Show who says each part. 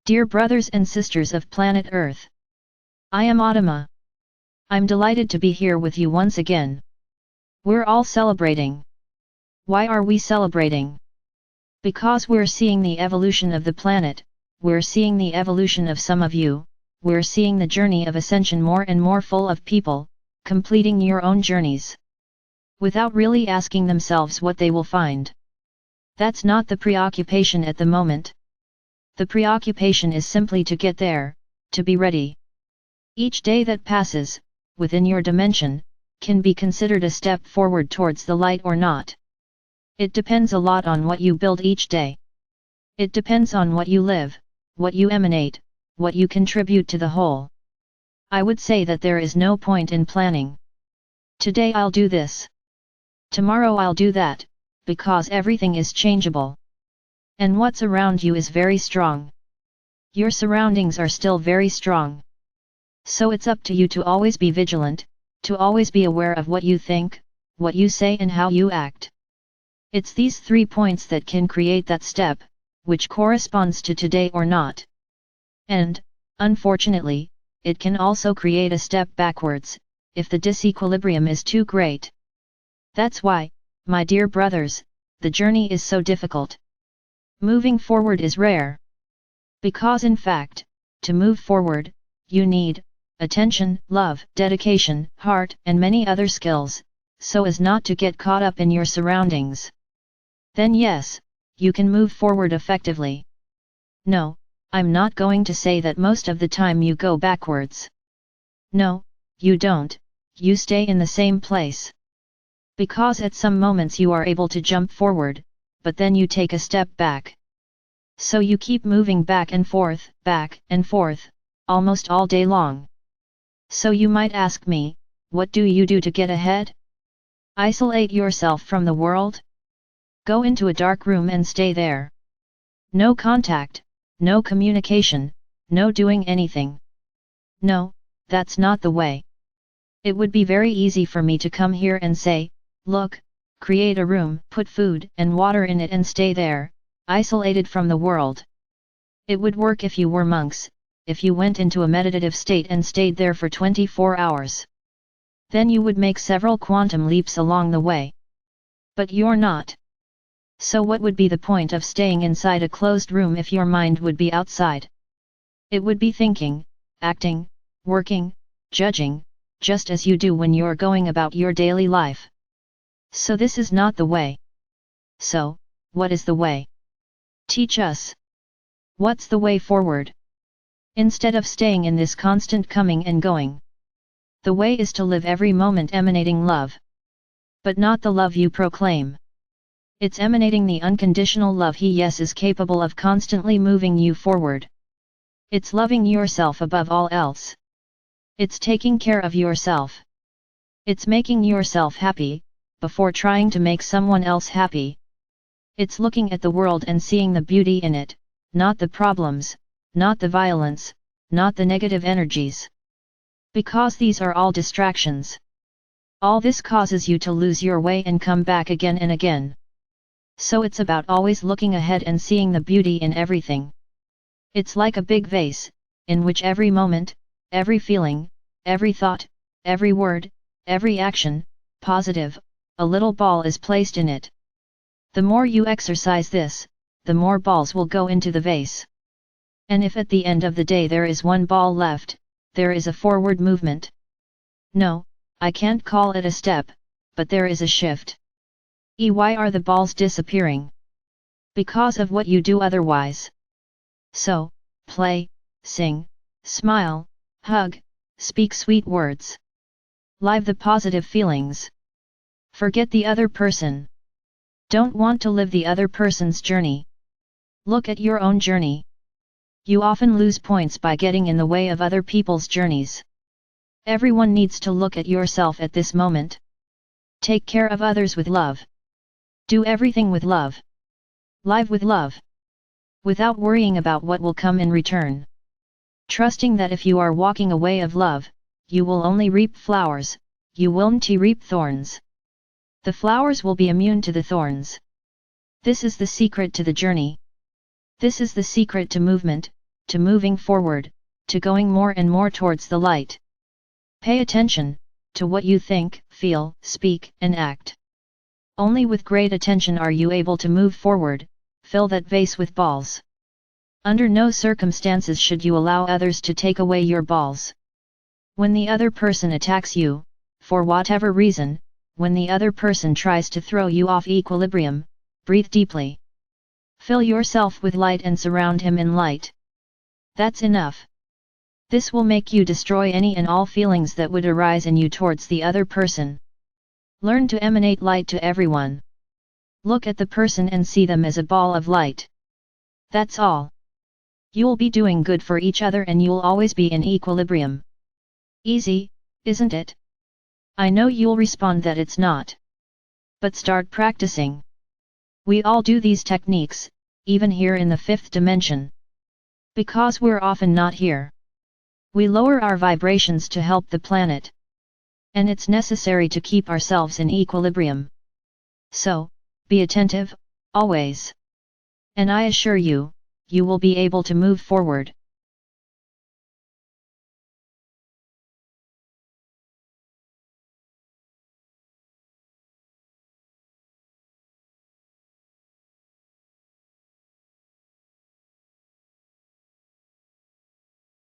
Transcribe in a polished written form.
Speaker 1: Dear brothers and sisters of planet Earth, I am Adama. I'm delighted to be here with you once again. We're all celebrating. Why are we celebrating? Because we're seeing the evolution of the planet, we're seeing the evolution of some of you, we're seeing the journey of ascension more and more full of people, completing your own journeys, without really asking themselves what they will find. That's not the preoccupation at the moment. The preoccupation is simply to get there, to be ready. Each day that passes, within your dimension, can be considered a step forward towards the light or not. It depends a lot on what you build each day. It depends on what you live, what you emanate, what you contribute to the whole. I would say that there is no point in planning. Today I'll do this. Tomorrow I'll do that, because everything is changeable. And what's around you is very strong. Your surroundings are still very strong. So it's up to you to always be vigilant, to always be aware of what you think, what you say and how you act. It's these 3 points that can create that step, which corresponds to today or not. And, unfortunately, it can also create a step backwards, if the disequilibrium is too great. That's why, my dear brothers, the journey is so difficult. Moving forward is rare. Because in fact, to move forward, you need attention, love, dedication, heart, and many other skills, so as not to get caught up in your surroundings. Then yes, you can move forward effectively. No, I'm not going to say that most of the time you go backwards. No, you don't, you stay in the same place. Because at some moments you are able to jump forward, but then you take a step back. So you keep moving back and forth, almost all day long. So you might ask me, what do you do to get ahead? Isolate yourself from the world? Go into a dark room and stay there. No contact, no communication, no doing anything. No, that's not the way. It would be very easy for me to come here and say, look, create a room, put food and water in it and stay there, isolated from the world. It would work if you were monks, if you went into a meditative state and stayed there for 24 hours. Then you would make several quantum leaps along the way. But you're not. So what would be the point of staying inside a closed room if your mind would be outside? It would be thinking, acting, working, judging, just as you do when you're going about your daily life. So this is not the way. So, what is the way? Teach us. What's the way forward? Instead of staying in this constant coming and going. The way is to live every moment emanating love. But not the love you proclaim. It's emanating the unconditional love He is capable of constantly moving you forward. It's loving yourself above all else. It's taking care of yourself. It's making yourself happy, before trying to make someone else happy. It's looking at the world and seeing the beauty in it, not the problems, not the violence, not the negative energies. Because these are all distractions. All this causes you to lose your way and come back again and again. So it's about always looking ahead and seeing the beauty in everything. It's like a big vase, in which every moment, every feeling, every thought, every word, every action, positive, a little ball is placed in it. The more you exercise this, the more balls will go into the vase. And if at the end of the day there is one ball left, there is a forward movement. No, I can't call it a step, but there is a shift. Why are the balls disappearing? Because of what you do otherwise. So, play, sing, smile, hug, speak sweet words. Live the positive feelings. Forget the other person. Don't want to live the other person's journey. Look at your own journey. You often lose points by getting in the way of other people's journeys. Everyone needs to look at yourself at this moment. Take care of others with love. Do everything with love. Live with love. Without worrying about what will come in return. Trusting that if you are walking a way of love, you will only reap flowers, you won't reap thorns. The flowers will be immune to the thorns. This is the secret to the journey. This is the secret to movement, to moving forward, to going more and more towards the light. Pay attention to what you think, feel, speak, and act. Only with great attention are you able to move forward. Fill that vase with balls. Under no circumstances should you allow others to take away your balls. When the other person attacks you, for whatever reason, when the other person tries to throw you off equilibrium, breathe deeply. Fill yourself with light and surround him in light. That's enough. This will make you destroy any and all feelings that would arise in you towards the other person. Learn to emanate light to everyone. Look at the person and see them as a ball of light. That's all. You'll be doing good for each other and you'll always be in equilibrium. Easy, isn't it? I know you'll respond that it's not. But start practicing. We all do these techniques, even here in the fifth dimension. Because we're often not here. We lower our vibrations to help the planet. And it's necessary to keep ourselves in equilibrium. So, be attentive, always. And I assure you, you will be able to move forward.